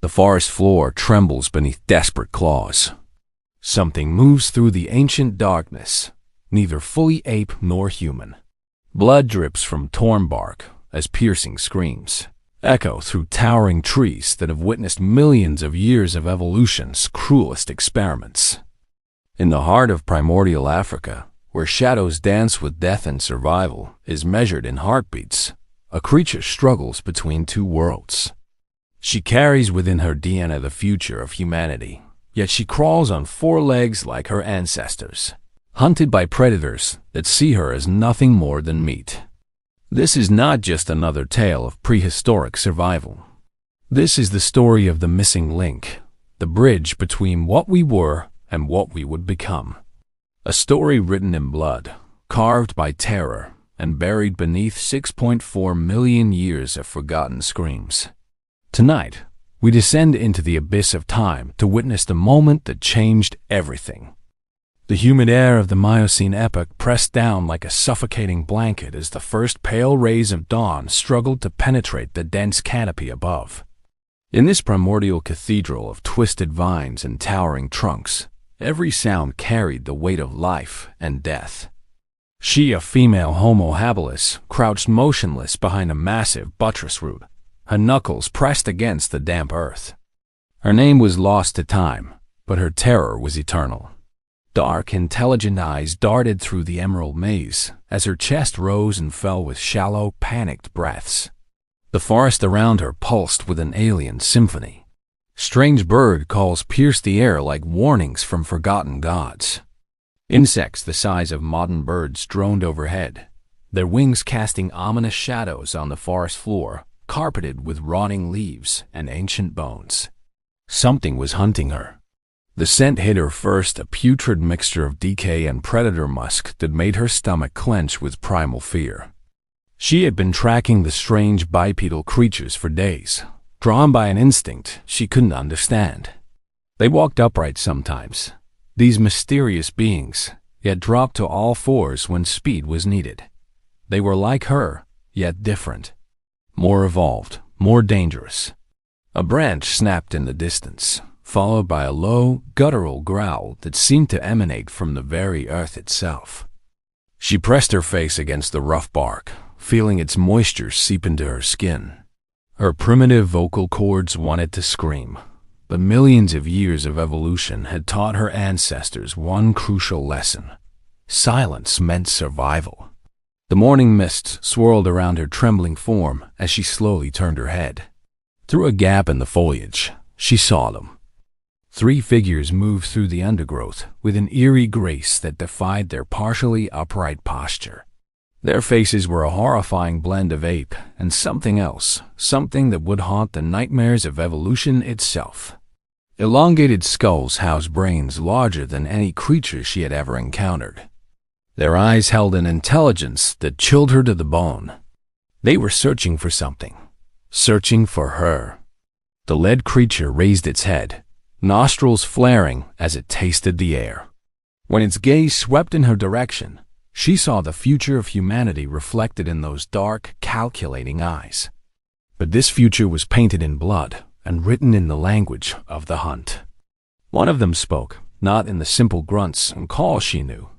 The forest floor trembles beneath desperate claws. Something moves through the ancient darkness, neither fully ape nor human. Blood drips from torn bark as piercing screams echo through towering trees that have witnessed millions of years of evolution's cruelest experiments. In the heart of primordial Africa, where shadows dance with death and survival is measured in heartbeats, a creature struggles between two worlds. She carries within her DNA the future of humanity, yet she crawls on four legs like her ancestors, hunted by predators that see her as nothing more than meat. This is not just another tale of prehistoric survival. This is the story of the missing link, the bridge between what we were and what we would become. A story written in blood, carved by terror, and buried beneath 6.4 million years of forgotten screams. Tonight, we descend into the abyss of time to witness the moment that changed everything. The humid air of the Miocene epoch pressed down like a suffocating blanket as the first pale rays of dawn struggled to penetrate the dense canopy above. In this primordial cathedral of twisted vines and towering trunks, every sound carried the weight of life and death. She, a female Homo habilis, crouched motionless behind a massive buttress root, her knuckles pressed against the damp earth. Her name was lost to time, but her terror was eternal. Dark, intelligent eyes darted through the emerald maze as her chest rose and fell with shallow, panicked breaths. The forest around her pulsed with an alien symphony. Strange bird calls pierced the air like warnings from forgotten gods. Insects the size of modern birds droned overhead, their wings casting ominous shadows on the forest floor, carpeted with rotting leaves and ancient bones. Something was hunting her. The scent hit her first, a putrid mixture of decay and predator musk that made her stomach clench with primal fear. She had been tracking the strange bipedal creatures for days, drawn by an instinct she couldn't understand. They walked upright sometimes, these mysterious beings, yet dropped to all fours when speed was needed. They were like her, yet different. More evolved, more dangerous. A branch snapped in the distance, followed by a low, guttural growl that seemed to emanate from the very earth itself. She pressed her face against the rough bark, feeling its moisture seep into her skin. Her primitive vocal cords wanted to scream, but millions of years of evolution had taught her ancestors one crucial lesson. Silence meant survival. The morning mist swirled around her trembling form as she slowly turned her head. Through a gap in the foliage, she saw them. 3 figures moved through the undergrowth with an eerie grace that defied their partially upright posture. Their faces were a horrifying blend of ape and something else, something that would haunt the nightmares of evolution itself. Elongated skulls housed brains larger than any creature she had ever encountered. Their eyes held an intelligence that chilled her to the bone. They were searching for something, searching for her. The lead creature raised its head, nostrils flaring as it tasted the air. When its gaze swept in her direction, she saw the future of humanity reflected in those dark, calculating eyes. But this future was painted in blood and written in the language of the hunt. One of them spoke, not in the simple grunts and calls she knew,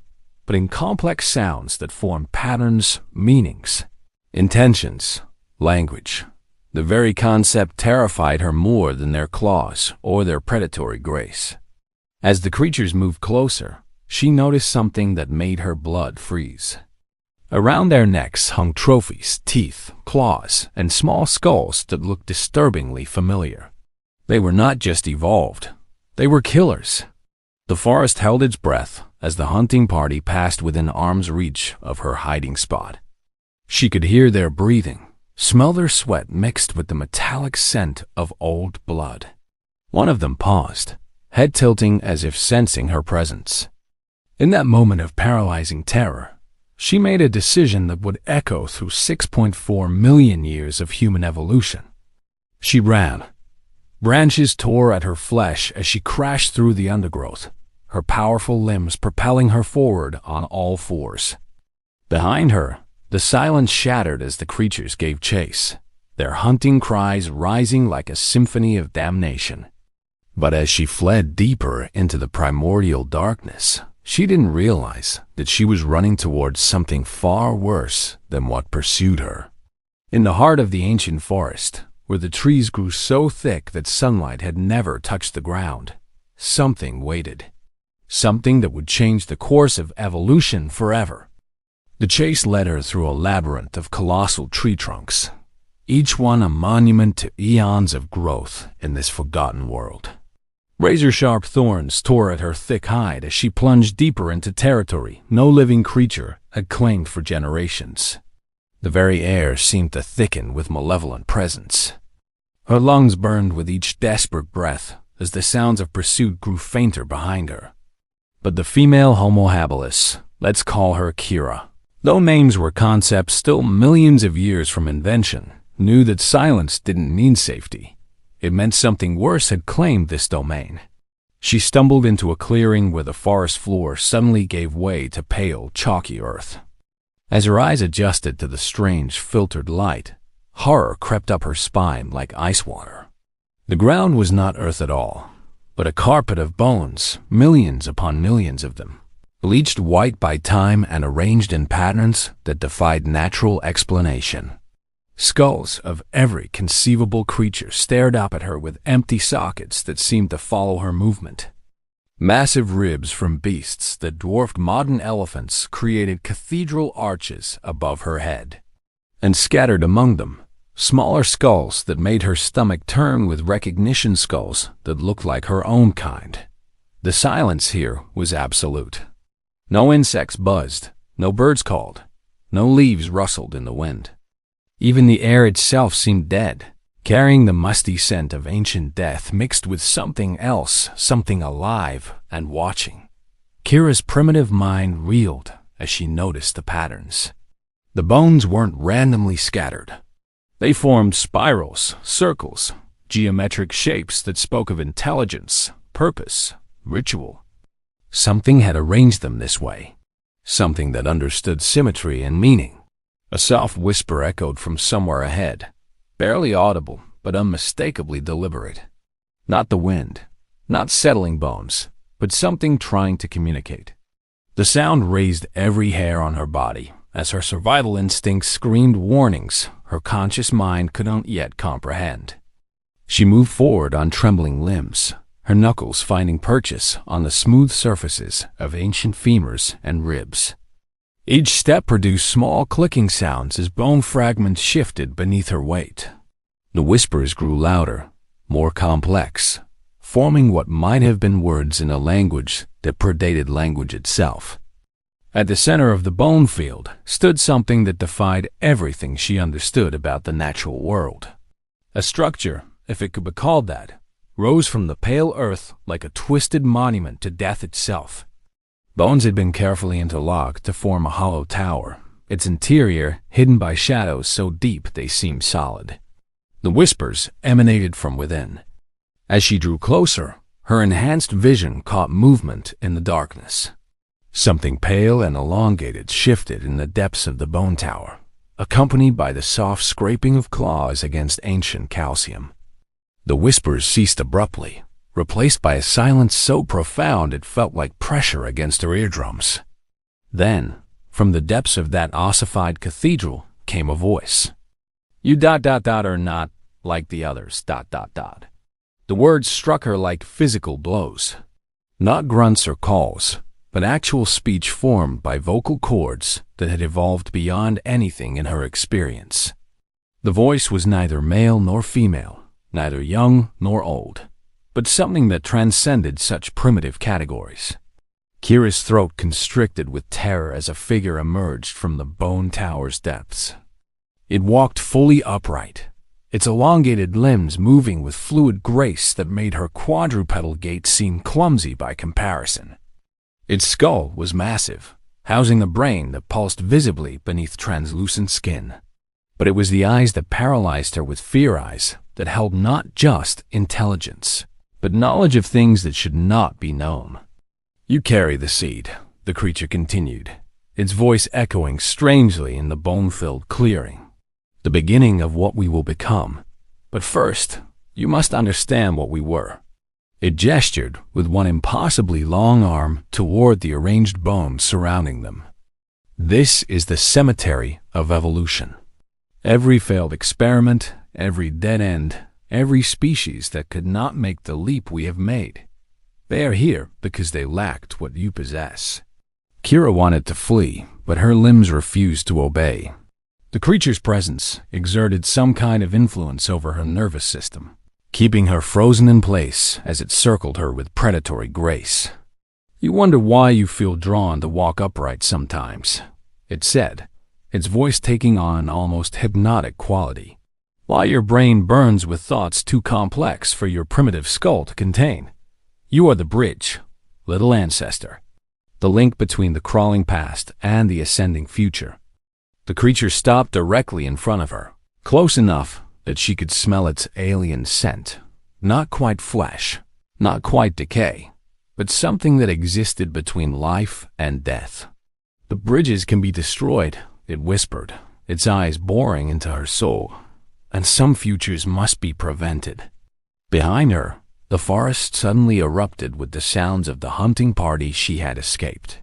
but in complex sounds that formed patterns, meanings, intentions, language. The very concept terrified her more than their claws or their predatory grace. As the creatures moved closer, she noticed something that made her blood freeze. Around their necks hung trophies, teeth, claws, and small skulls that looked disturbingly familiar. They were not just evolved, they were killers. The forest held its breath as the hunting party passed within arm's reach of her hiding spot. She could hear their breathing, smell their sweat mixed with the metallic scent of old blood. One of them paused, head tilting as if sensing her presence. In that moment of paralyzing terror, she made a decision that would echo through 6.4 million years of human evolution. She ran. Branches tore at her flesh as she crashed through the undergrowth, her powerful limbs propelling her forward on all fours. Behind her, the silence shattered as the creatures gave chase, their hunting cries rising like a symphony of damnation. But as she fled deeper into the primordial darkness, she didn't realize that she was running towards something far worse than what pursued her. In the heart of the ancient forest, where the trees grew so thick that sunlight had never touched the ground, something waited. Something that would change the course of evolution forever. The chase led her through a labyrinth of colossal tree trunks, each one a monument to eons of growth in this forgotten world. Razor-sharp thorns tore at her thick hide as she plunged deeper into territory no living creature had claimed for generations. The very air seemed to thicken with malevolent presence. Her lungs burned with each desperate breath as the sounds of pursuit grew fainter behind her. But the female Homo habilis, let's call her Kira, though names were concepts still millions of years from invention, knew that silence didn't mean safety. It meant something worse had claimed this domain. She stumbled into a clearing where the forest floor suddenly gave way to pale, chalky earth. As her eyes adjusted to the strange, filtered light, horror crept up her spine like ice water. The ground was not earth at all, but a carpet of bones, millions upon millions of them, bleached white by time and arranged in patterns that defied natural explanation. Skulls of every conceivable creature stared up at her with empty sockets that seemed to follow her movement. Massive ribs from beasts that dwarfed modern elephants created cathedral arches above her head. And scattered among them, smaller skulls that made her stomach turn with recognition skulls that looked like her own kind. The silence here was absolute. No insects buzzed, no birds called, no leaves rustled in the wind. Even the air itself seemed dead, carrying the musty scent of ancient death mixed with something else, something alive and watching. Kira's primitive mind reeled as she noticed the patterns. The bones weren't randomly scattered. They formed spirals, circles, geometric shapes that spoke of intelligence, purpose, ritual. Something had arranged them this way, something that understood symmetry and meaning. A soft whisper echoed from somewhere ahead, barely audible but unmistakably deliberate. Not the wind, not settling bones, but something trying to communicate. The sound raised every hair on her body as her survival instincts screamed warnings her conscious mind couldn't yet comprehend. She moved forward on trembling limbs, her knuckles finding purchase on the smooth surfaces of ancient femurs and ribs. Each step produced small clicking sounds as bone fragments shifted beneath her weight. The whispers grew louder, more complex, forming what might have been words in a language that predated language itself. At the center of the bone field stood something that defied everything she understood about the natural world. A structure, if it could be called that, rose from the pale earth like a twisted monument to death itself. Bones had been carefully interlocked to form a hollow tower, its interior hidden by shadows so deep they seemed solid. The whispers emanated from within. As she drew closer, her enhanced vision caught movement in the darkness. Something pale and elongated shifted in the depths of the bone tower, accompanied by the soft scraping of claws against ancient calcium. The whispers ceased abruptly, replaced by a silence so profound it felt like pressure against her eardrums. Then, from the depths of that ossified cathedral came a voice. You ... are not like the others ... The words struck her like physical blows. Not grunts or calls, but actual speech formed by vocal cords that had evolved beyond anything in her experience. The voice was neither male nor female, neither young nor old, but something that transcended such primitive categories. Kira's throat constricted with terror as a figure emerged from the bone tower's depths. It walked fully upright, its elongated limbs moving with fluid grace that made her quadrupedal gait seem clumsy by comparison. Its skull was massive, housing a brain that pulsed visibly beneath translucent skin. But it was the eyes that paralyzed her with fear eyes that held not just intelligence, but knowledge of things that should not be known. You carry the seed, the creature continued, its voice echoing strangely in the bone-filled clearing. the beginning of what we will become. But first, you must understand what we were." It gestured with one impossibly long arm toward the arranged bones surrounding them. "This is the cemetery of evolution. Every failed experiment, every dead end, every species that could not make the leap we have made. They are here because they lacked what you possess." Kira wanted to flee, but her limbs refused to obey. The creature's presence exerted some kind of influence over her nervous system, keeping her frozen in place as it circled her with predatory grace. "You wonder why you feel drawn to walk upright sometimes," it said, its voice taking on almost hypnotic quality. "Why your brain burns with thoughts too complex for your primitive skull to contain. You are the bridge, little ancestor, the link between the crawling past and the ascending future." The creature stopped directly in front of her, close enough that she could smell its alien scent. Not quite flesh, not quite decay, but something that existed between life and death. "The bridges can be destroyed," it whispered, its eyes boring into her soul, "and some futures must be prevented." Behind her, the forest suddenly erupted with the sounds of the hunting party she had escaped.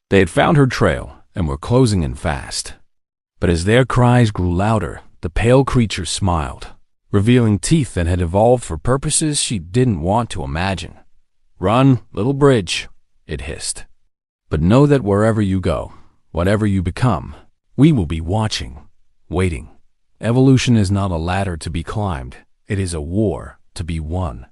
They had found her trail and were closing in fast. But as their cries grew louder, the pale creature smiled, revealing teeth that had evolved for purposes she didn't want to imagine. "Run, little bridge," it hissed. "But know that wherever you go, whatever you become, we will be watching, waiting. Evolution is not a ladder to be climbed. It is a war to be won."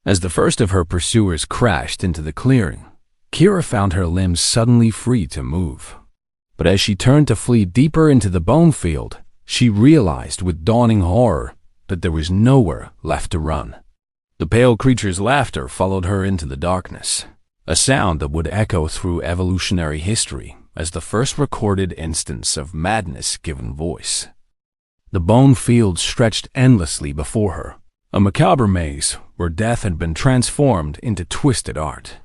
As the first of her pursuers crashed into the clearing, Kira found her limbs suddenly free to move. But as she turned to flee deeper into the bone field, she realized with dawning horror that there was nowhere left to run. The pale creature's laughter followed her into the darkness, a sound that would echo through evolutionary history as the first recorded instance of madness given voice. The bone field stretched endlessly before her, a macabre maze where death had been transformed into twisted art.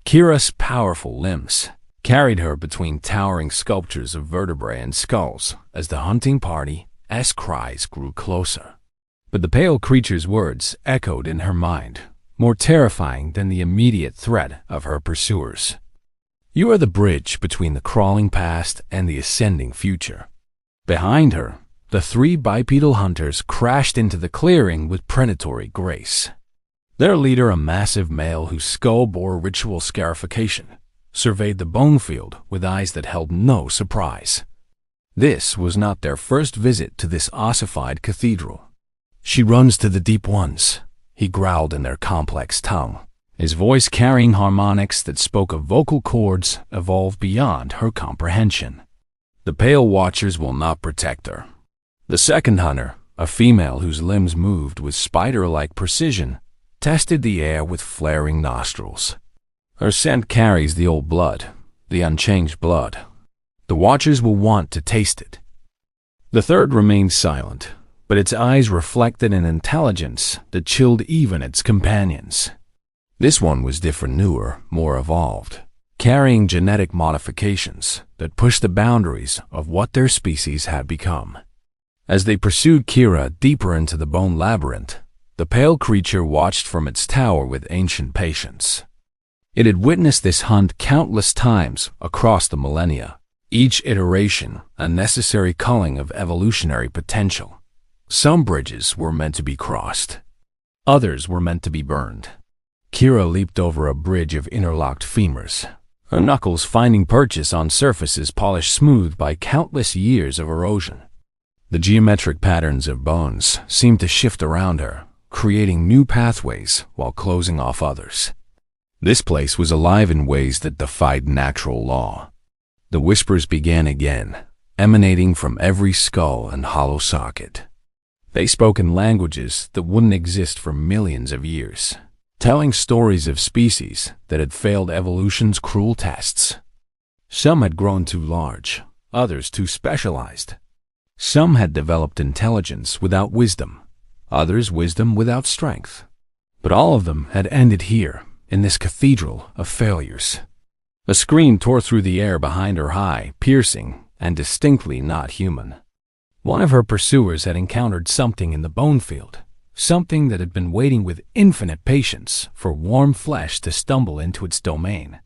Kira's powerful limbs carried her between towering sculptures of vertebrae and skulls as the hunting party's cries grew closer. But the pale creature's words echoed in her mind, more terrifying than the immediate threat of her pursuers. "You are the bridge between the crawling past and the ascending future." Behind her, the three bipedal hunters crashed into the clearing with predatory grace. Their leader, a massive male whose skull bore ritual scarification, surveyed the bone field with eyes that held no surprise. This was not their first visit to this ossified cathedral. "She runs to the deep ones," he growled in their complex tongue, his voice carrying harmonics that spoke of vocal cords evolved beyond her comprehension. "The pale watchers will not protect her." The second hunter, a female whose limbs moved with spider-like precision, tested the air with flaring nostrils. "Her scent carries the old blood, the unchanged blood. The watchers will want to taste it." The third remained silent, but its eyes reflected an intelligence that chilled even its companions. This one was different, newer, more evolved, carrying genetic modifications that pushed the boundaries of what their species had become. As they pursued Kira deeper into the bone labyrinth, the pale creature watched from its tower with ancient patience. It had witnessed this hunt countless times across the millennia, each iteration a necessary culling of evolutionary potential. Some bridges were meant to be crossed. Others were meant to be burned. Kira leaped over a bridge of interlocked femurs, her knuckles finding purchase on surfaces polished smooth by countless years of erosion. The geometric patterns of bones seemed to shift around her, creating new pathways while closing off others. This place was alive in ways that defied natural law. The whispers began again, emanating from every skull and hollow socket. They spoke in languages that wouldn't exist for millions of years, telling stories of species that had failed evolution's cruel tests. Some had grown too large, others too specialized. Some had developed intelligence without wisdom, others wisdom without strength. But all of them had ended here, in this cathedral of failures. A scream tore through the air behind her, high, piercing, and distinctly not human. One of her pursuers had encountered something in the bone field, something that had been waiting with infinite patience for warm flesh to stumble into its domain.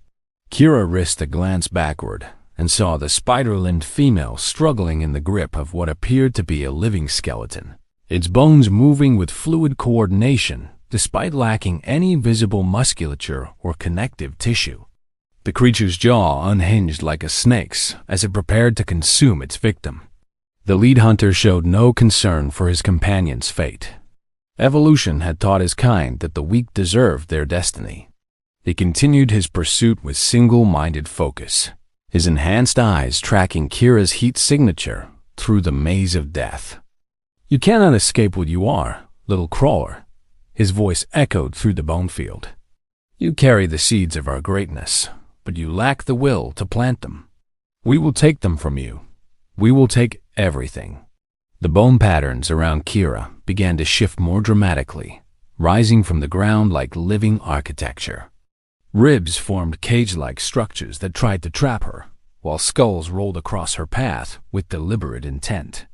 Kira risked a glance backward and saw the spider-limbed female struggling in the grip of what appeared to be a living skeleton, its bones moving with fluid coordination despite lacking any visible musculature or connective tissue. The creature's jaw unhinged like a snake's as it prepared to consume its victim. The lead hunter showed no concern for his companion's fate. Evolution had taught his kind that the weak deserved their destiny. He continued his pursuit with single-minded focus, his enhanced eyes tracking Kira's heat signature through the maze of death. "You cannot escape what you are, little crawler," his voice echoed through the bone field. "You carry the seeds of our greatness, but you lack the will to plant them. We will take them from you. We will take everything." The bone patterns around Kira began to shift more dramatically, rising from the ground like living architecture. Ribs formed cage-like structures that tried to trap her, while skulls rolled across her path with deliberate intent.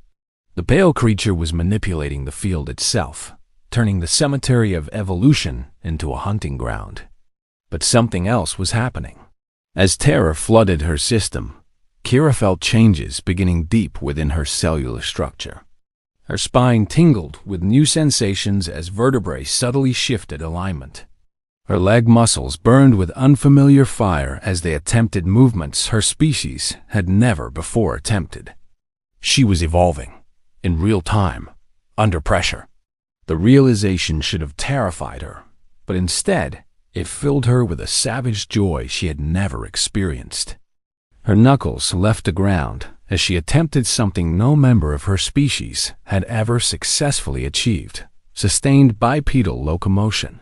The pale creature was manipulating the field itself, turning the cemetery of evolution into a hunting ground. But something else was happening. As terror flooded her system, Kira felt changes beginning deep within her cellular structure. Her spine tingled with new sensations as vertebrae subtly shifted alignment. Her leg muscles burned with unfamiliar fire as they attempted movements her species had never before attempted. She was evolving, in real time, under pressure. The realization should have terrified her, but instead, it filled her with a savage joy she had never experienced. Her knuckles left the ground as she attempted something no member of her species had ever successfully achieved: sustained bipedal locomotion.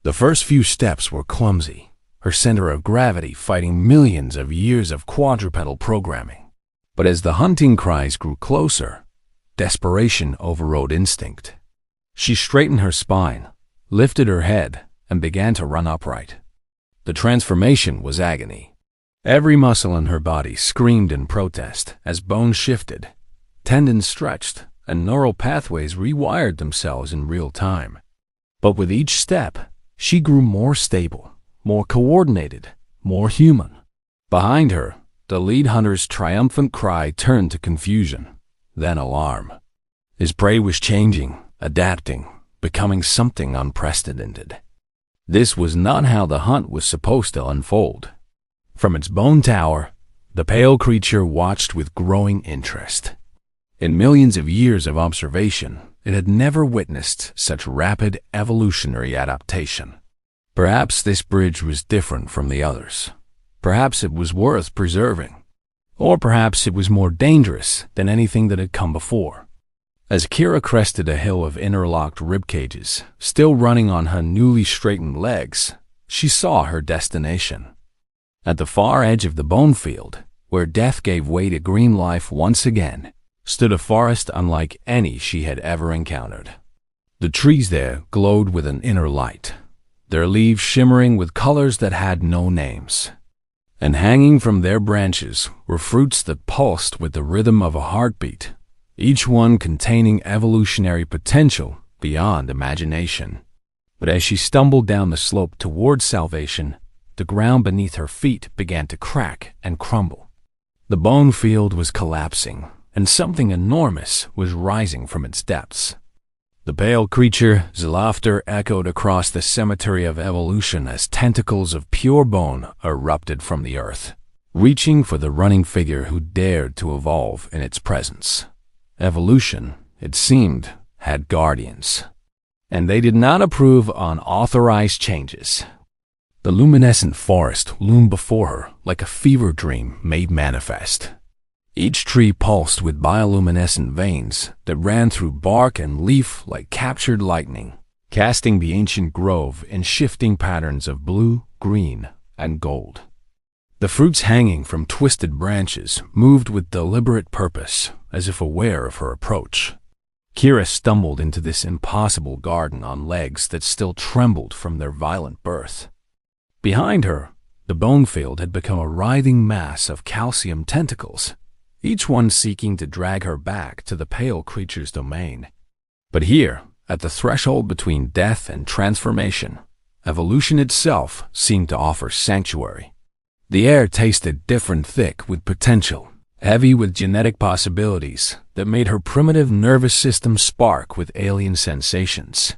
The first few steps were clumsy, her center of gravity fighting millions of years of quadrupedal programming. But as the hunting cries grew closer, desperation overrode instinct. She straightened her spine, lifted her head, and began to run upright. The transformation was agony. Every muscle in her body screamed in protest as bones shifted, tendons stretched, and neural pathways rewired themselves in real time. But with each step, she grew more stable, more coordinated, more human. Behind her, the lead hunter's triumphant cry turned to confusion, then alarm. His prey was changing, adapting, becoming something unprecedented. This was not how the hunt was supposed to unfold. From its bone tower, the pale creature watched with growing interest. In millions of years of observation, it had never witnessed such rapid evolutionary adaptation. Perhaps this bridge was different from the others. Perhaps it was worth preserving. Or perhaps it was more dangerous than anything that had come before. As Kira crested a hill of interlocked rib cages, still running on her newly straightened legs, she saw her destination. At the far edge of the bone field, where death gave way to green life once again, stood a forest unlike any she had ever encountered. The trees there glowed with an inner light, their leaves shimmering with colors that had no names. And hanging from their branches were fruits that pulsed with the rhythm of a heartbeat, each one containing evolutionary potential beyond imagination. But as she stumbled down the slope towards salvation, the ground beneath her feet began to crack and crumble. The bone field was collapsing, and something enormous was rising from its depths. The pale creature's laughter echoed across the cemetery of evolution as tentacles of pure bone erupted from the earth, reaching for the running figure who dared to evolve in its presence. Evolution, it seemed, had guardians, and they did not approve unauthorized changes. The luminescent forest loomed before her like a fever dream made manifest. Each tree pulsed with bioluminescent veins that ran through bark and leaf like captured lightning, casting the ancient grove in shifting patterns of blue, green, and gold. The fruits hanging from twisted branches moved with deliberate purpose, as if aware of her approach. Kira stumbled into this impossible garden on legs that still trembled from their violent birth. Behind her, the bone field had become a writhing mass of calcium tentacles, each one seeking to drag her back to the pale creature's domain. But here, at the threshold between death and transformation, evolution itself seemed to offer sanctuary. The air tasted different, thick with potential, heavy with genetic possibilities that made her primitive nervous system spark with alien sensations.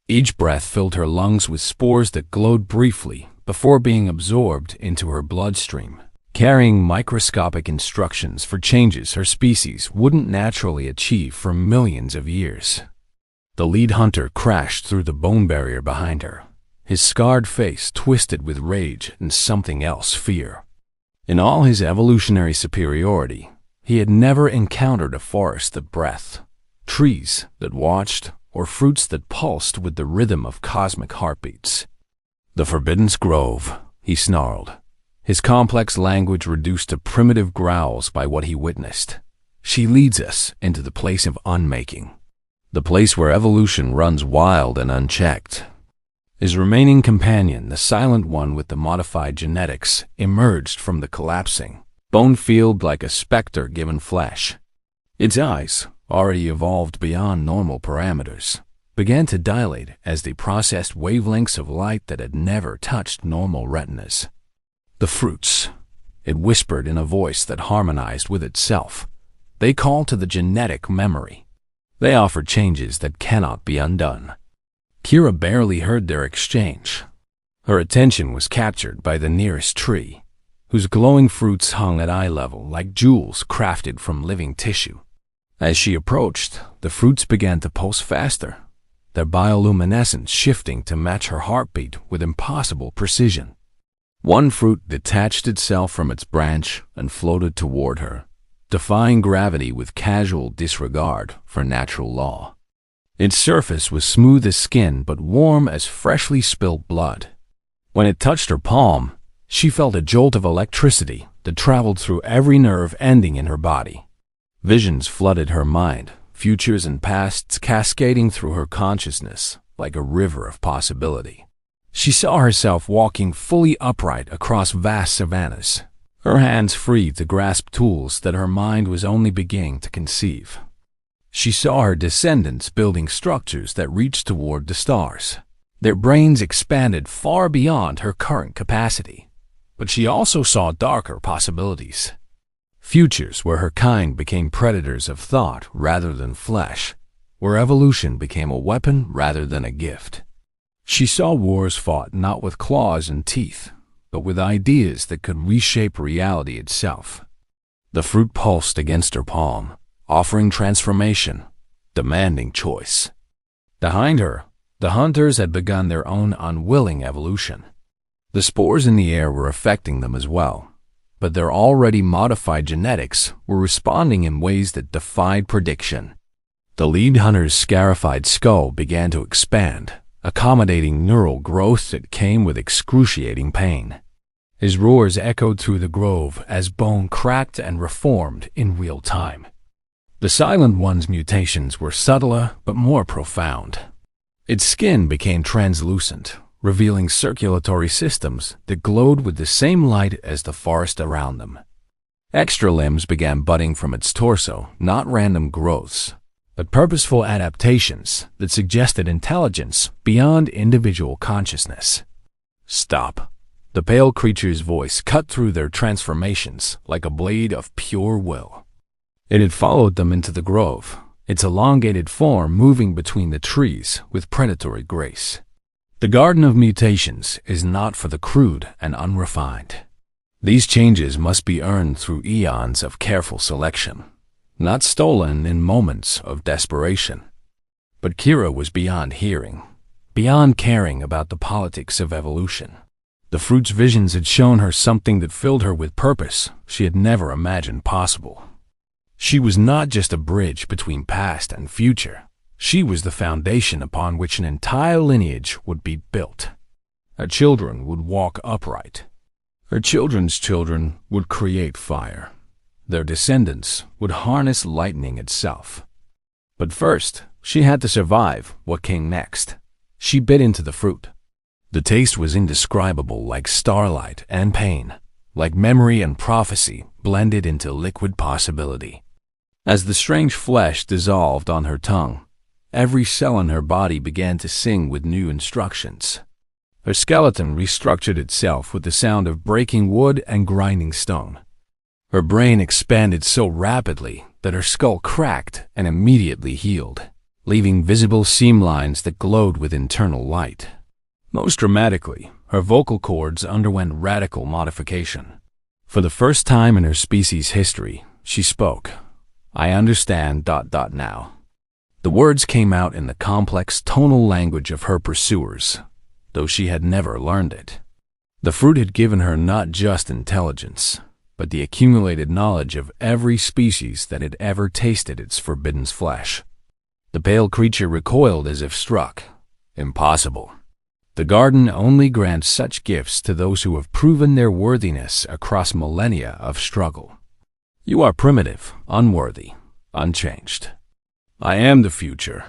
Each breath filled her lungs with spores that glowed briefly before being absorbed into her bloodstream, carrying microscopic instructions for changes her species wouldn't naturally achieve for millions of years. The lead hunter crashed through the bone barrier behind her, his scarred face twisted with rage and something else, fear. In all his evolutionary superiority, he had never encountered a forest that breathed, trees that watched, or fruits that pulsed with the rhythm of cosmic heartbeats. "The Forbidden Grove," he snarled, his complex language reduced to primitive growls by what he witnessed. "She leads us into the place of unmaking, the place where evolution runs wild and unchecked." His remaining companion, the silent one with the modified genetics, emerged from the collapsing bone field like a specter given flesh. Its eyes, already evolved beyond normal parameters, began to dilate as they processed wavelengths of light that had never touched normal retinas. "The fruits," it whispered in a voice that harmonized with itself. "They call to the genetic memory. They offer changes that cannot be undone." Kira barely heard their exchange. Her attention was captured by the nearest tree, whose glowing fruits hung at eye level like jewels crafted from living tissue. As she approached, the fruits began to pulse faster, their bioluminescence shifting to match her heartbeat with impossible precision. One fruit detached itself from its branch and floated toward her, defying gravity with casual disregard for natural law. Its surface was smooth as skin but warm as freshly spilled blood. When it touched her palm, she felt a jolt of electricity that traveled through every nerve ending in her body. Visions flooded her mind, futures and pasts cascading through her consciousness like a river of possibility. She saw herself walking fully upright across vast savannas, her hands free to grasp tools that her mind was only beginning to conceive. She saw her descendants building structures that reached toward the stars, their brains expanded far beyond her current capacity. But she also saw darker possibilities. Futures where her kind became predators of thought rather than flesh, where evolution became a weapon rather than a gift. She saw wars fought not with claws and teeth, but with ideas that could reshape reality itself. The fruit pulsed against her palm, offering transformation, demanding choice. Behind her, the hunters had begun their own unwilling evolution. The spores in the air were affecting them as well, but their already modified genetics were responding in ways that defied prediction. The lead hunter's scarified skull began to expand, accommodating neural growth that came with excruciating pain. His roars echoed through the grove as bone cracked and reformed in real time. The Silent One's mutations were subtler but more profound. Its skin became translucent, revealing circulatory systems that glowed with the same light as the forest around them. Extra limbs began budding from its torso, not random growths, but purposeful adaptations that suggested intelligence beyond individual consciousness. "Stop." The pale creature's voice cut through their transformations like a blade of pure will. It had followed them into the grove, its elongated form moving between the trees with predatory grace. The Garden of Mutations is not for the crude and unrefined. These changes must be earned through eons of careful selection, not stolen in moments of desperation. But Kira was beyond hearing, beyond caring about the politics of evolution. The fruit's visions had shown her something that filled her with purpose she had never imagined possible. She was not just a bridge between past and future. She was the foundation upon which an entire lineage would be built. Her children would walk upright. Her children's children would create fire. Their descendants would harness lightning itself. But first, she had to survive what came next. She bit into the fruit. The taste was indescribable, like starlight and pain, like memory and prophecy blended into liquid possibility. As the strange flesh dissolved on her tongue, every cell in her body began to sing with new instructions. Her skeleton restructured itself with the sound of breaking wood and grinding stone. Her brain expanded so rapidly that her skull cracked and immediately healed, leaving visible seam lines that glowed with internal light. Most dramatically, her vocal cords underwent radical modification. For the first time in her species' history, she spoke, "I understand ... now." The words came out in the complex tonal language of her pursuers, though she had never learned it. The fruit had given her not just intelligence, but the accumulated knowledge of every species that had ever tasted its forbidden flesh. The pale creature recoiled as if struck. Impossible. The garden only grants such gifts to those who have proven their worthiness across millennia of struggle. You are primitive, unworthy, unchanged. I am the future,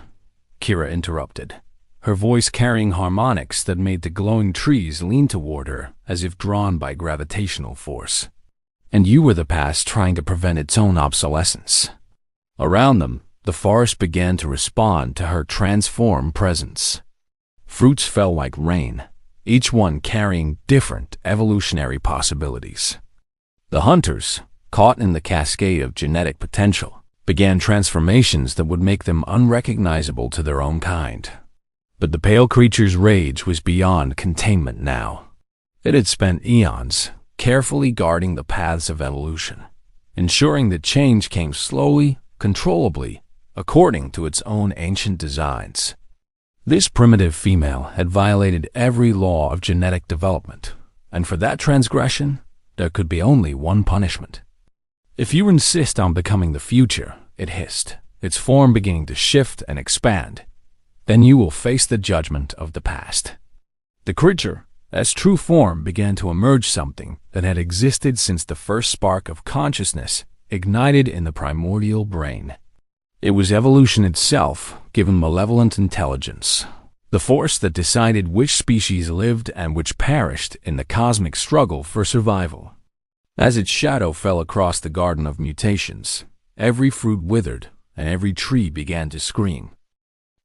Kira interrupted, her voice carrying harmonics that made the glowing trees lean toward her as if drawn by gravitational force. And you were the past trying to prevent its own obsolescence. Around them, the forest began to respond to her transformed presence. Fruits fell like rain, each one carrying different evolutionary possibilities. The hunters, caught in the cascade of genetic potential, began transformations that would make them unrecognizable to their own kind. But the pale creature's rage was beyond containment now. It had spent eons carefully guarding the paths of evolution, ensuring that change came slowly, controllably, according to its own ancient designs. This primitive female had violated every law of genetic development, and for that transgression, there could be only one punishment. If you insist on becoming the future, it hissed, its form beginning to shift and expand, then you will face the judgment of the past. The creature, as true form, began to emerge something that had existed since the first spark of consciousness ignited in the primordial brain. It was evolution itself, given malevolent intelligence, the force that decided which species lived and which perished in the cosmic struggle for survival. As its shadow fell across the Garden of Mutations, every fruit withered and every tree began to scream.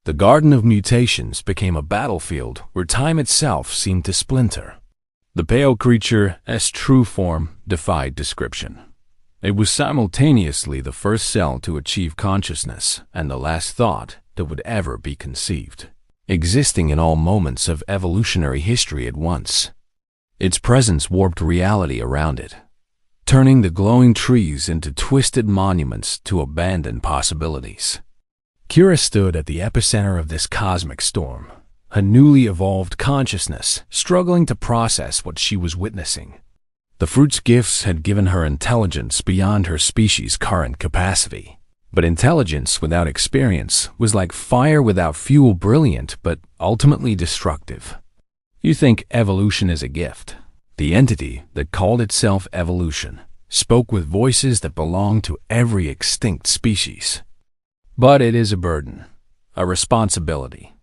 The Garden of Mutations became a battlefield where time itself seemed to splinter. The pale creature, as true form, defied description. It was simultaneously the first cell to achieve consciousness and the last thought that would ever be conceived, existing in all moments of evolutionary history at once. Its presence warped reality around it, turning the glowing trees into twisted monuments to abandoned possibilities. Kira stood at the epicenter of this cosmic storm, a newly evolved consciousness struggling to process what she was witnessing. The fruit's gifts had given her intelligence beyond her species' current capacity. But intelligence without experience was like fire without fuel, brilliant but ultimately destructive. You think evolution is a gift. The entity that called itself evolution spoke with voices that belonged to every extinct species. But it is a burden, a responsibility,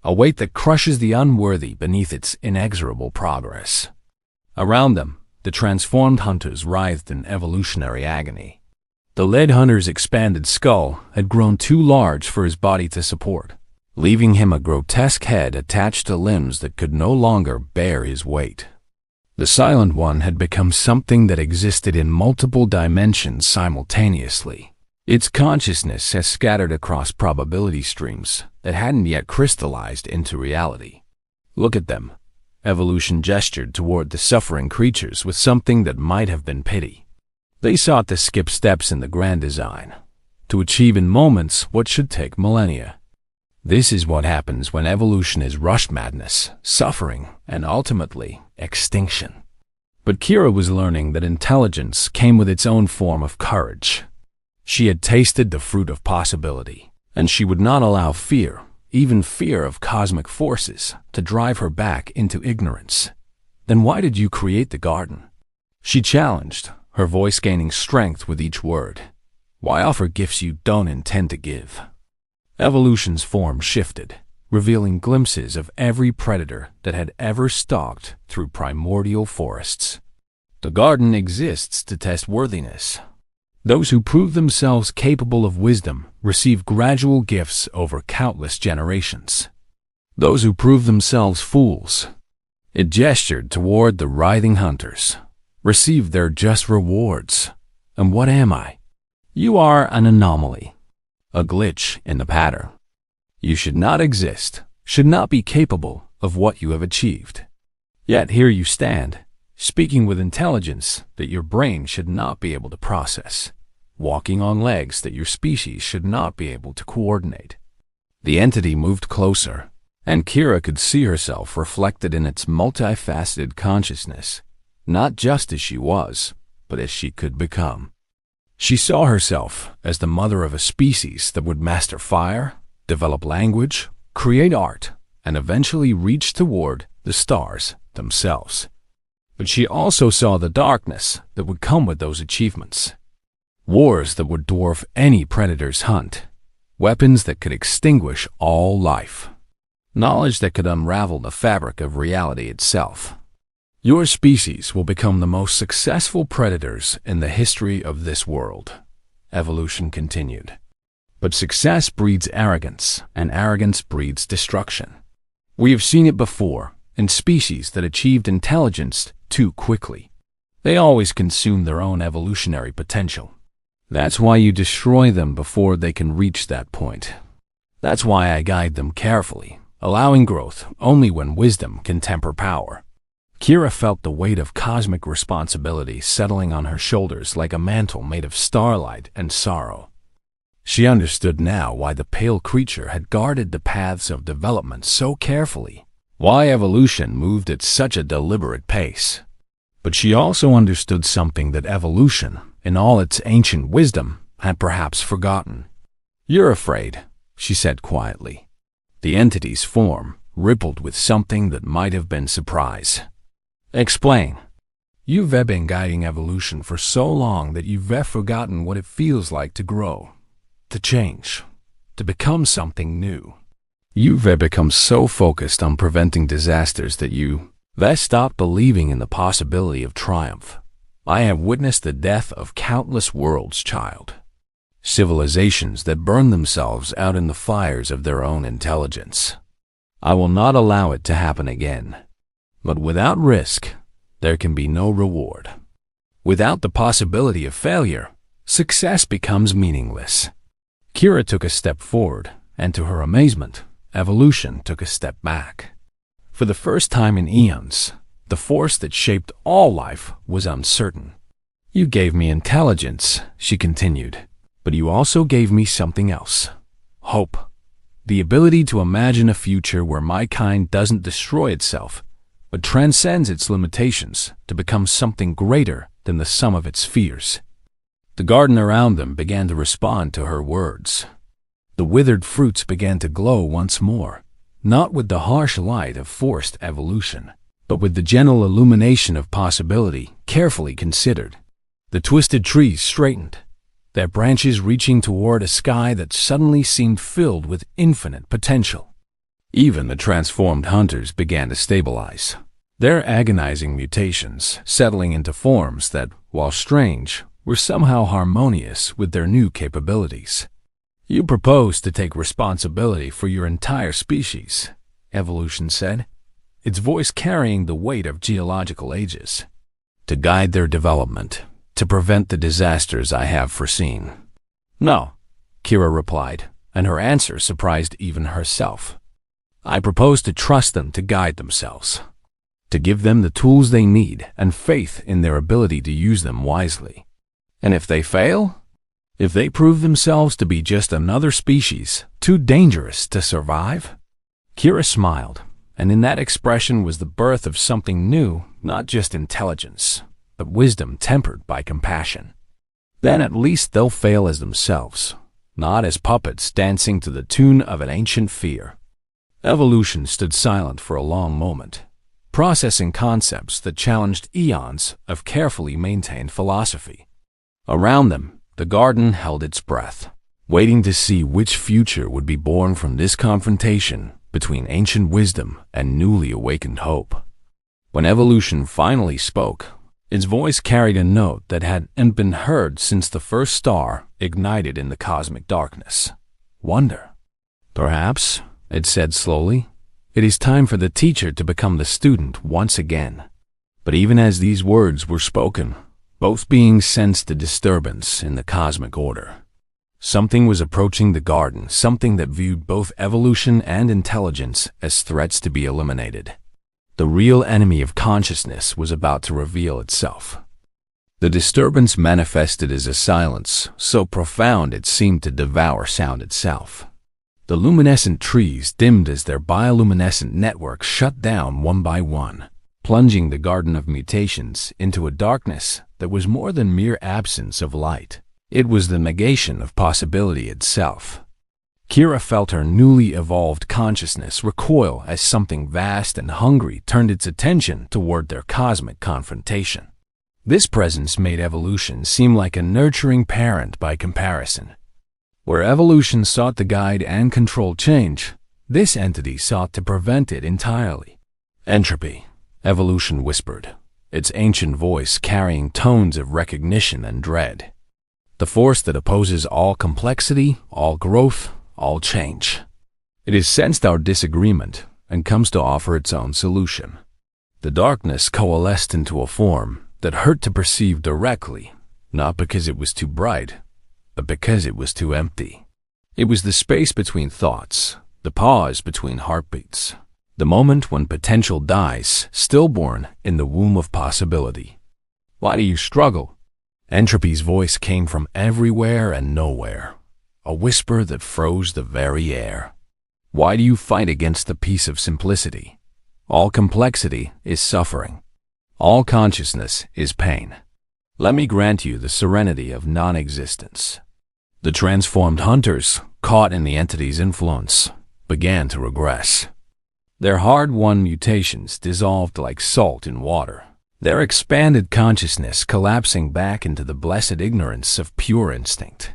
a weight that crushes the unworthy beneath its inexorable progress. Around them, the transformed hunters writhed in evolutionary agony. The lead hunter's expanded skull had grown too large for his body to support, leaving him a grotesque head attached to limbs that could no longer bear his weight. The silent one had become something that existed in multiple dimensions simultaneously. Its consciousness has scattered across probability streams that hadn't yet crystallized into reality. Look at them. Evolution gestured toward the suffering creatures with something that might have been pity. They sought to skip steps in the grand design, to achieve in moments what should take millennia. This is what happens when evolution is rush madness, suffering, and ultimately extinction. But Kira was learning that intelligence came with its own form of courage. She had tasted the fruit of possibility, and she would not allow fear, even fear of cosmic forces, to drive her back into ignorance. Then why did you create the garden? She challenged, her voice gaining strength with each word. Why offer gifts you don't intend to give? Evolution's form shifted, revealing glimpses of every predator that had ever stalked through primordial forests. The garden exists to test worthiness. Those who prove themselves capable of wisdom receive gradual gifts over countless generations. Those who prove themselves fools, it gestured toward the writhing hunters, receive their just rewards. And what am I? You are an anomaly, a glitch in the pattern. You should not exist, should not be capable of what you have achieved. Yet here you stand, speaking with intelligence that your brain should not be able to process, walking on legs that your species should not be able to coordinate. The entity moved closer, and Kira could see herself reflected in its multifaceted consciousness, not just as she was, but as she could become. She saw herself as the mother of a species that would master fire, develop language, create art, and eventually reach toward the stars themselves. But she also saw the darkness that would come with those achievements. Wars that would dwarf any predator's hunt. Weapons that could extinguish all life. Knowledge that could unravel the fabric of reality itself. Your species will become the most successful predators in the history of this world, evolution continued. But success breeds arrogance, and arrogance breeds destruction. We have seen it before in species that achieved intelligence too quickly. They always consume their own evolutionary potential. That's why you destroy them before they can reach that point. That's why I guide them carefully, allowing growth only when wisdom can temper power. Kira felt the weight of cosmic responsibility settling on her shoulders like a mantle made of starlight and sorrow. She understood now why the pale creature had guarded the paths of development so carefully, why evolution moved at such a deliberate pace. But she also understood something that evolution, in all its ancient wisdom, had perhaps forgotten. "You're afraid," she said quietly. The entity's form rippled with something that might have been surprise. "Explain." "You've been guiding evolution for so long that you've forgotten what it feels like to grow, to change, to become something new. You've become so focused on preventing disasters that you stopped believing in the possibility of triumph. I have witnessed the death of countless worlds, child. Civilizations that burn themselves out in the fires of their own intelligence. I will not allow it to happen again. But without risk, there can be no reward. Without the possibility of failure, success becomes meaningless." Kira took a step forward, and to her amazement, evolution took a step back. For the first time in eons, the force that shaped all life was uncertain. "You gave me intelligence," she continued, "but you also gave me something else. Hope. The ability to imagine a future where my kind doesn't destroy itself, but transcends its limitations to become something greater than the sum of its fears." The garden around them began to respond to her words. The withered fruits began to glow once more, not with the harsh light of forced evolution, but with the gentle illumination of possibility carefully considered. The twisted trees straightened, their branches reaching toward a sky that suddenly seemed filled with infinite potential. Even the transformed hunters began to stabilize, their agonizing mutations settling into forms that, while strange, were somehow harmonious with their new capabilities. "You propose to take responsibility for your entire species," evolution said, its voice carrying the weight of geological ages. "To guide their development, to prevent the disasters I have foreseen." "No," Kira replied, and her answer surprised even herself. "I propose to trust them to guide themselves, to give them the tools they need and faith in their ability to use them wisely. And if they fail? If they prove themselves to be just another species, too dangerous to survive?" Kira smiled, and in that expression was the birth of something new, not just intelligence, but wisdom tempered by compassion. "Then at least they'll fail as themselves, not as puppets dancing to the tune of an ancient fear." Evolution stood silent for a long moment, processing concepts that challenged eons of carefully maintained philosophy. Around them, the garden held its breath, waiting to see which future would be born from this confrontation between ancient wisdom and newly awakened hope. When evolution finally spoke, Its voice carried a note that hadn't been heard since the first star ignited in the cosmic darkness. Wonder. Perhaps, it said slowly, it is time for the teacher to become the student once again. But even as these words were spoken, both beings sensed a disturbance in the cosmic order. Something was approaching the garden, something that viewed both evolution and intelligence as threats to be eliminated. The real enemy of consciousness was about to reveal itself. The disturbance manifested as a silence so profound it seemed to devour sound itself. The luminescent trees dimmed as their bioluminescent networks shut down one by one, plunging the Garden of Mutations into a darkness that was more than mere absence of light. It was the negation of possibility itself. Kira felt her newly evolved consciousness recoil as something vast and hungry turned its attention toward their cosmic confrontation. This presence made evolution seem like a nurturing parent by comparison. Where evolution sought to guide and control change, this entity sought to prevent it entirely. Entropy, evolution whispered, its ancient voice carrying tones of recognition and dread. The force that opposes all complexity, all growth, all change. It has sensed our disagreement and comes to offer its own solution. The darkness coalesced into a form that hurt to perceive directly, not because it was too bright, but because it was too empty. It was the space between thoughts, the pause between heartbeats, the moment when potential dies, stillborn in the womb of possibility. Why do you struggle? Entropy's voice came from everywhere and nowhere, a whisper that froze the very air. Why do you fight against the peace of simplicity? All complexity is suffering. All consciousness is pain. Let me grant you the serenity of non-existence. The transformed hunters, caught in the entity's influence, began to regress. Their hard-won mutations dissolved like salt in water, their expanded consciousness collapsing back into the blessed ignorance of pure instinct.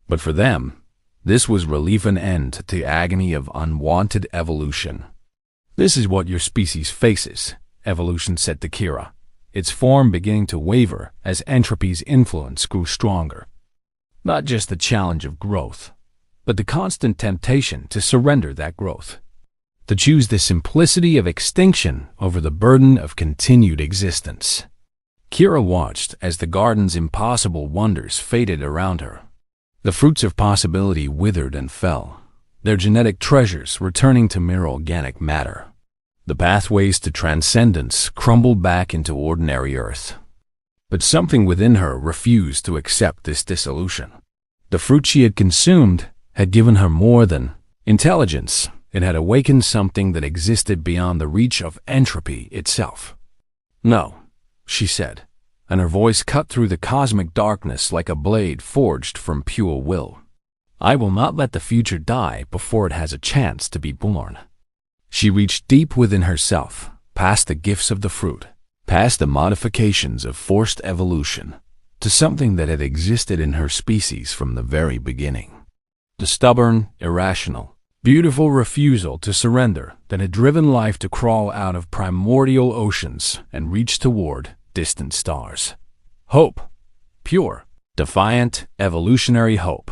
But for them, this was relief and end to the agony of unwanted evolution. This is what your species faces, evolution said to Kira, its form beginning to waver as entropy's influence grew stronger. Not just the challenge of growth, but the constant temptation to surrender that growth, to choose the simplicity of extinction over the burden of continued existence. Kira watched as the garden's impossible wonders faded around her. The fruits of possibility withered and fell, their genetic treasures returning to mere organic matter. The pathways to transcendence crumbled back into ordinary earth. But something within her refused to accept this dissolution. The fruit she had consumed had given her more than intelligence. It had awakened something that existed beyond the reach of entropy itself. No, she said, and her voice cut through the cosmic darkness like a blade forged from pure will. I will not let the future die before it has a chance to be born. She reached deep within herself, past the gifts of the fruit, past the modifications of forced evolution, to something that had existed in her species from the very beginning. The stubborn, irrational, beautiful refusal to surrender that had driven life to crawl out of primordial oceans and reach toward distant stars. Hope. Pure, defiant, evolutionary hope.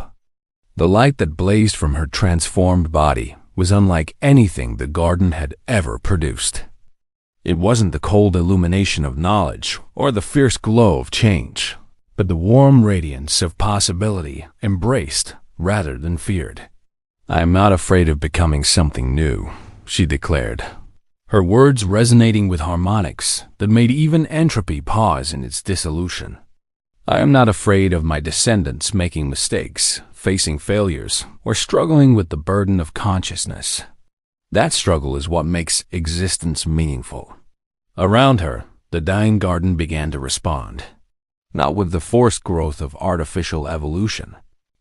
The light that blazed from her transformed body was unlike anything the garden had ever produced. It wasn't the cold illumination of knowledge or the fierce glow of change, but the warm radiance of possibility embraced rather than feared. I am not afraid of becoming something new, she declared, her words resonating with harmonics that made even entropy pause in its dissolution. I am not afraid of my descendants making mistakes, facing failures, or struggling with the burden of consciousness. That struggle is what makes existence meaningful. Around her, the dying garden began to respond, not with the forced growth of artificial evolution,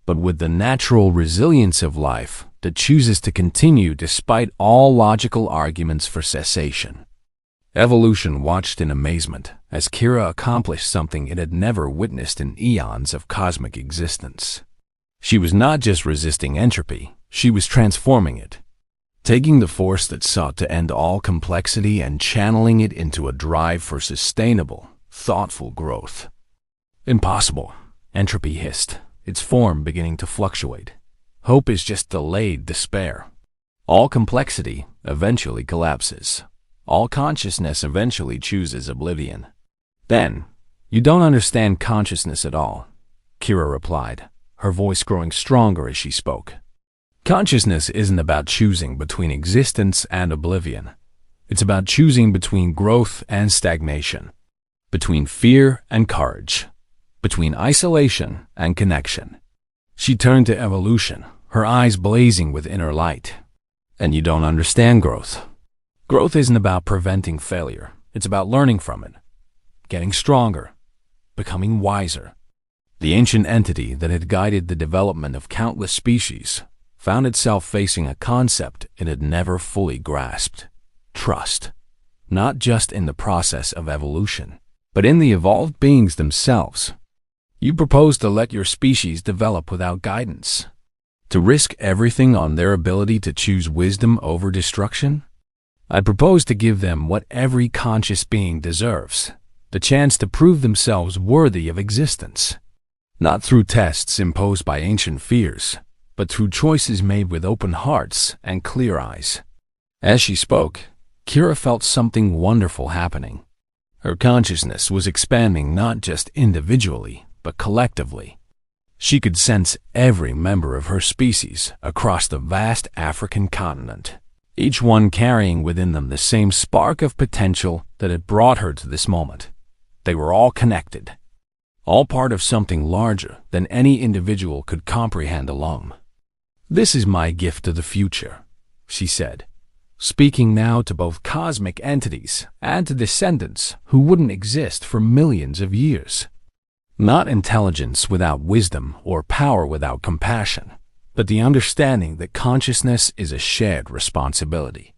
but with the natural resilience of life that chooses to continue despite all logical arguments for cessation. Evolution watched in amazement as Kira accomplished something it had never witnessed in eons of cosmic existence. She was not just resisting entropy, she was transforming it, taking the force that sought to end all complexity and channeling it into a drive for sustainable, thoughtful growth. Impossible, entropy hissed, its form beginning to fluctuate. Hope is just delayed despair. All complexity eventually collapses. All consciousness eventually chooses oblivion. Then, you don't understand consciousness at all, Kira replied, her voice growing stronger as she spoke. Consciousness isn't about choosing between existence and oblivion. It's about choosing between growth and stagnation, between fear and courage, between isolation and connection. She turned to evolution, her eyes blazing with inner light. And you don't understand growth. Growth isn't about preventing failure. It's about learning from it, getting stronger, becoming wiser. The ancient entity that had guided the development of countless species found itself facing a concept it had never fully grasped: trust, not just in the process of evolution, but in the evolved beings themselves. You propose to let your species develop without guidance, to risk everything on their ability to choose wisdom over destruction? I propose to give them what every conscious being deserves, the chance to prove themselves worthy of existence, not through tests imposed by ancient fears, but through choices made with open hearts and clear eyes. As she spoke, Kira felt something wonderful happening. Her consciousness was expanding not just individually, but collectively. She could sense every member of her species across the vast African continent, each one carrying within them the same spark of potential that had brought her to this moment. They were all connected, all part of something larger than any individual could comprehend alone. "This is my gift to the future," she said, speaking now to both cosmic entities and to descendants who wouldn't exist for millions of years. Not intelligence without wisdom or power without compassion, but the understanding that consciousness is a shared responsibility.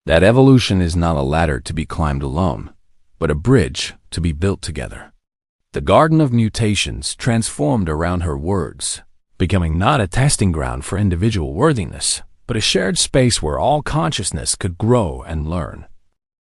That evolution is not a ladder to be climbed alone, but a bridge to be built together. The garden of mutations transformed around her words, becoming not a testing ground for individual worthiness, but a shared space where all consciousness could grow and learn.